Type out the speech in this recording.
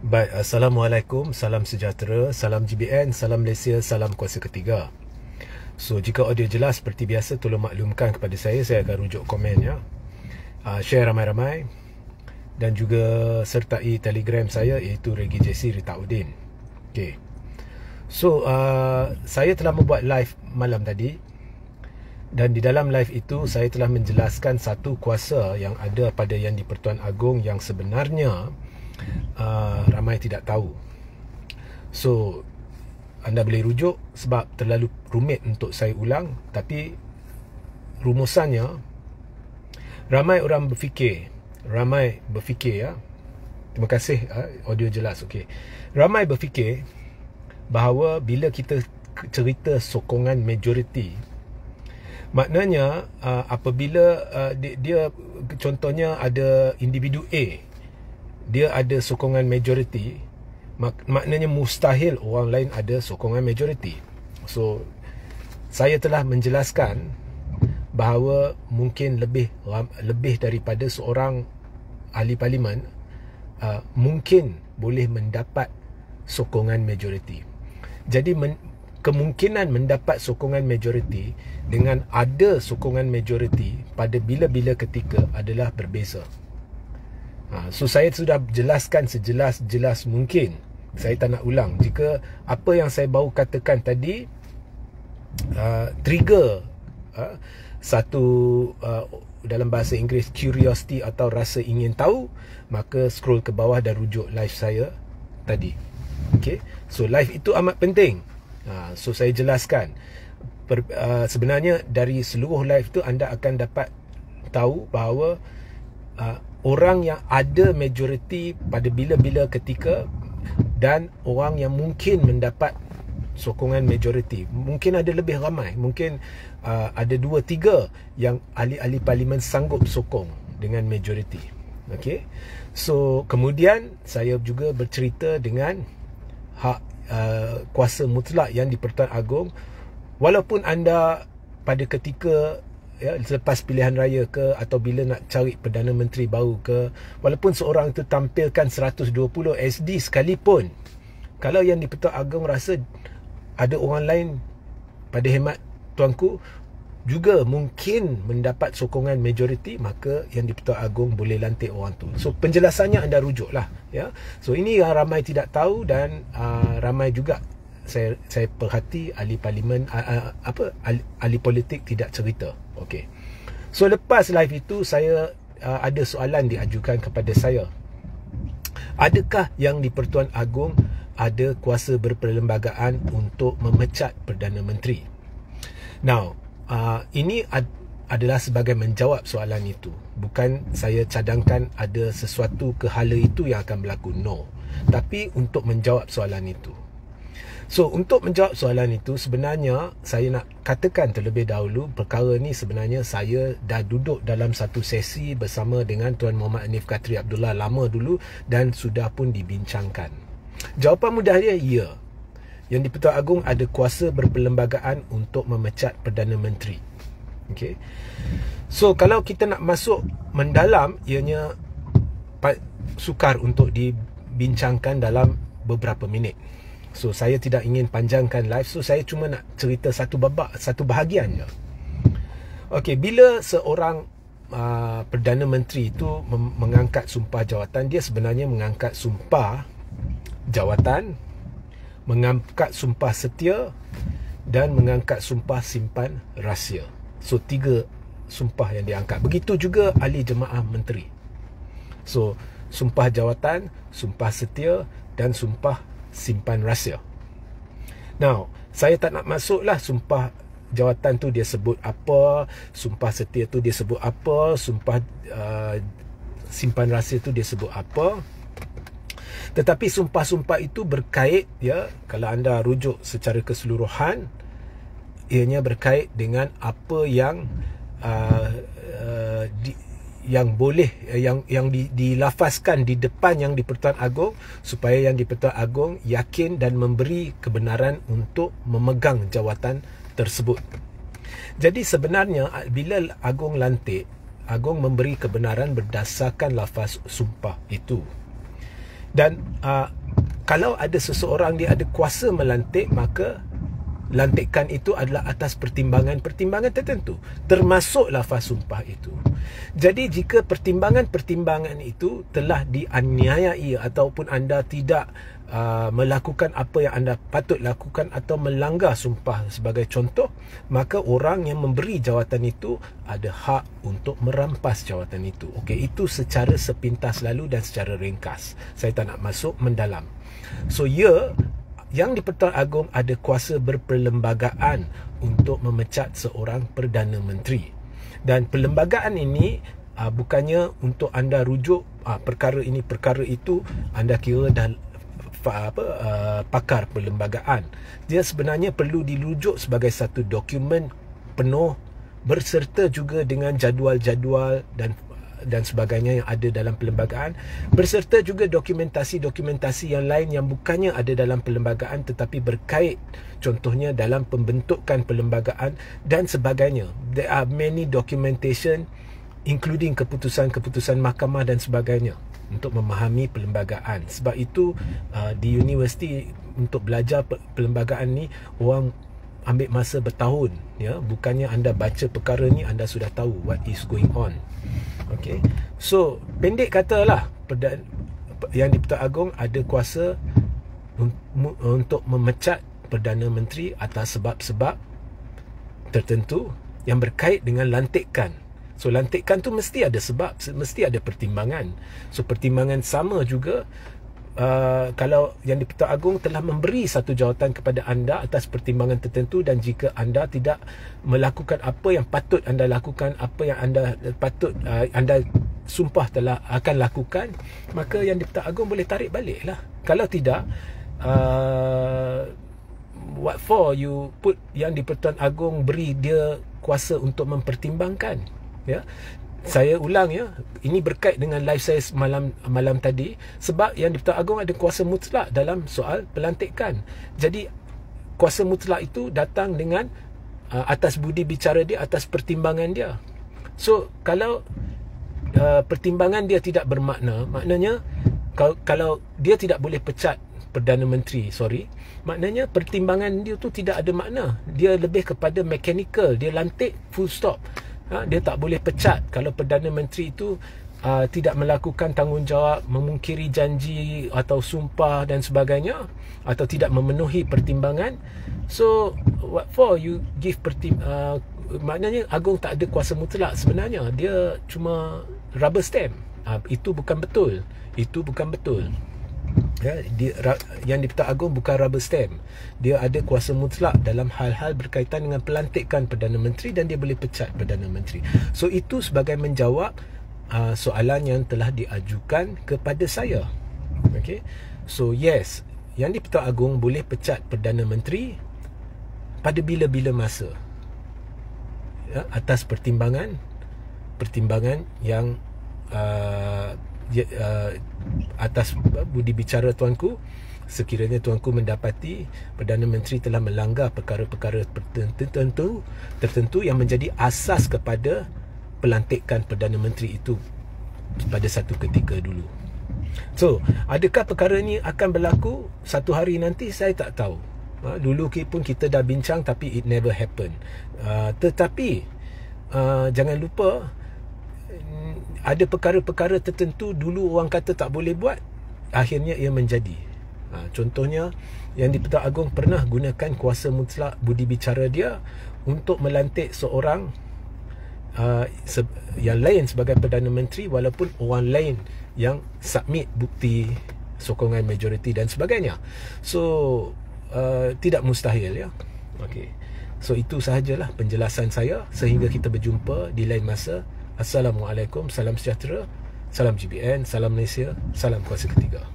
Baik, Assalamualaikum, salam sejahtera, salam GBN, salam Malaysia, salam kuasa ketiga. So, jika audio jelas seperti biasa, tolong maklumkan kepada saya akan rujuk komen ya. Share ramai-ramai dan juga sertai Telegram saya iaitu Regi JC Ritaudin. Okay. So, saya telah membuat live malam tadi dan di dalam live itu saya telah menjelaskan satu kuasa yang ada pada Yang di-Pertuan Agong yang sebenarnya ramai tidak tahu. So, anda boleh rujuk sebab terlalu rumit untuk saya ulang, tapi rumusannya ramai orang berfikir ya. Terima kasih, audio jelas. Okey. Ramai berfikir bahawa bila kita cerita sokongan majoriti, maknanya apabila dia contohnya ada individu A, dia ada sokongan majoriti, maknanya mustahil orang lain ada sokongan majoriti. So, saya telah menjelaskan bahawa mungkin lebih daripada seorang ahli parlimen mungkin boleh mendapat sokongan majoriti. Jadi kemungkinan mendapat sokongan majoriti dengan ada sokongan majoriti pada bila-bila ketika adalah berbeza. So, saya sudah jelaskan sejelas-jelas mungkin. Saya tak nak ulang. Jika apa yang saya baru katakan tadi trigger satu dalam bahasa Inggeris curiosity atau rasa ingin tahu, maka scroll ke bawah dan rujuk live saya tadi. Okay. So, live itu amat penting. So, saya jelaskan sebenarnya dari seluruh live tu anda akan dapat tahu bahawa orang yang ada majoriti pada bila-bila ketika dan orang yang mungkin mendapat sokongan majoriti. Mungkin ada lebih ramai, mungkin ada 2-3 yang ahli-ahli parlimen sanggup sokong dengan majoriti. Okay. So, kemudian saya juga bercerita dengan hak kuasa mutlak Yang di-Pertuan Agong. Walaupun anda pada ketika selepas pilihan raya ke, atau bila nak cari Perdana Menteri baru ke, walaupun seorang itu tampilkan 120 SD sekalipun, kalau Yang di-Pertuan Agong rasa ada orang lain pada hemat tuanku juga mungkin mendapat sokongan majoriti, maka Yang di-Pertuan Agong boleh lantik orang tu. So, penjelasannya anda rujuklah ya. So, ini yang ramai tidak tahu dan ramai juga saya perhati ahli parlimen ahli politik tidak cerita. Okey. So, lepas live itu saya ada soalan diajukan kepada saya. Adakah Yang di-Pertuan Agong ada kuasa berperlembagaan untuk memecat Perdana Menteri? Now, ini adalah sebagai menjawab soalan itu. Bukan saya cadangkan ada sesuatu kehala itu yang akan berlaku. No. Tapi untuk menjawab soalan itu. So, untuk menjawab soalan itu, sebenarnya saya nak katakan terlebih dahulu, perkara ni sebenarnya saya dah duduk dalam satu sesi bersama dengan Tuan Muhammad Hanif Katri Abdullah lama dulu dan sudah pun dibincangkan. Jawapan mudah dia, ya. Yang di-Pertuan Agong ada kuasa berperlembagaan untuk memecat Perdana Menteri. Okay. So, kalau kita nak masuk mendalam, ianya sukar untuk dibincangkan dalam beberapa minit. So, saya tidak ingin panjangkan live. So, saya cuma nak cerita satu bahagian je. Okey, bila seorang Perdana Menteri itu mengangkat sumpah jawatan, dia sebenarnya mengangkat sumpah jawatan, mengangkat sumpah setia dan mengangkat sumpah simpan rahsia. So, 3 sumpah yang diangkat. Begitu juga ahli jemaah menteri. So, sumpah jawatan, sumpah setia dan sumpah simpan rahsia. Now, saya tak nak masuklah sumpah jawatan tu dia sebut apa, sumpah setia tu dia sebut apa, sumpah simpan rahsia tu dia sebut apa. Tetapi sumpah-sumpah itu berkait ya, kalau anda rujuk secara keseluruhan, ianya berkait dengan apa yang yang boleh yang dilafazkan di depan Yang di-Pertuan Agong supaya Yang di-Pertuan Agong yakin dan memberi kebenaran untuk memegang jawatan tersebut. Jadi sebenarnya bila Agong lantik, Agong memberi kebenaran berdasarkan lafaz sumpah itu. Dan kalau ada seseorang dia ada kuasa melantik, maka lantikan itu adalah atas pertimbangan-pertimbangan tertentu, termasuk lafaz sumpah itu. Jadi jika pertimbangan-pertimbangan itu telah dianiayai ataupun anda tidak melakukan apa yang anda patut lakukan atau melanggar sumpah sebagai contoh, maka orang yang memberi jawatan itu ada hak untuk merampas jawatan itu. Okey, itu secara sepintas lalu dan secara ringkas. Saya tak nak masuk mendalam. So Yang di-Pertuan Agong ada kuasa berperlembagaan untuk memecat seorang Perdana Menteri. Dan perlembagaan ini bukannya untuk anda rujuk perkara ini, perkara itu, anda kira dah pakar perlembagaan. Dia sebenarnya perlu dirujuk sebagai satu dokumen penuh berserta juga dengan jadual-jadual dan sebagainya yang ada dalam perlembagaan, berserta juga dokumentasi-dokumentasi yang lain yang bukannya ada dalam perlembagaan tetapi berkait, contohnya dalam pembentukan perlembagaan dan sebagainya. There are many documentation including keputusan-keputusan mahkamah dan sebagainya untuk memahami perlembagaan. Sebab itu di universiti untuk belajar perlembagaan ni orang ambil masa bertahun, ya. Bukannya anda baca perkara ni anda sudah tahu what is going on. Okey. So pendek katalah, yang di-Pertuan Agong ada kuasa untuk memecat Perdana Menteri atas sebab-sebab tertentu yang berkait dengan lantikan. So lantikan tu mesti ada sebab, mesti ada pertimbangan. So pertimbangan sama juga kalau yang di-Pertuan Agong telah memberi satu jawatan kepada anda atas pertimbangan tertentu, dan jika anda tidak melakukan apa yang patut anda lakukan, apa yang anda patut anda sumpah telah akan lakukan, maka yang di-Pertuan Agong boleh tarik balik lah. Kalau tidak, what for you put yang di-Pertuan Agong beri dia kuasa untuk mempertimbangkan, ya. Saya ulang, ya, ini berkait dengan live saya malam tadi, sebab yang di-Pertuan Agong ada kuasa mutlak dalam soal pelantikan. Jadi kuasa mutlak itu datang dengan atas budi bicara dia, atas pertimbangan dia. So kalau pertimbangan dia tidak bermakna, maknanya kalau dia tidak boleh pecat Perdana Menteri, maknanya pertimbangan dia tu tidak ada makna. Dia lebih kepada mechanical, dia lantik full stop. Dia tak boleh pecat kalau Perdana Menteri itu tidak melakukan tanggungjawab, memungkiri janji atau sumpah dan sebagainya, atau tidak memenuhi pertimbangan. So what for you give maknanya Agong tak ada kuasa mutlak sebenarnya. Dia cuma rubber stamp. Itu bukan betul. Ya, yang di-Pertuan Agong bukan rubber stamp. Dia ada kuasa mutlak dalam hal-hal berkaitan dengan pelantikan Perdana Menteri, dan dia boleh pecat Perdana Menteri. So itu sebagai menjawab soalan yang telah diajukan kepada saya. Okay? So yes, yang di-Pertuan Agong boleh pecat Perdana Menteri pada bila-bila masa, ya, atas pertimbangan yang atas budi bicara tuanku, sekiranya tuanku mendapati Perdana Menteri telah melanggar perkara-perkara tertentu yang menjadi asas kepada pelantikan Perdana Menteri itu pada satu ketika dulu. So, adakah perkara ni akan berlaku satu hari nanti? Saya tak tahu. Dulu pun kita dah bincang, tapi it never happen. Tetapi jangan lupa, ada perkara-perkara tertentu dulu orang kata tak boleh buat, akhirnya ia menjadi. Contohnya, yang di-Pertuan Agong pernah gunakan kuasa mutlak budi bicara dia untuk melantik seorang yang lain sebagai Perdana Menteri, walaupun orang lain yang submit bukti sokongan majoriti dan sebagainya. So tidak mustahil, ya. Okey. So itu sahajalah penjelasan saya. Sehingga kita berjumpa di lain masa. Assalamualaikum, salam sejahtera, salam GBN, salam Malaysia, salam kuasa ketiga.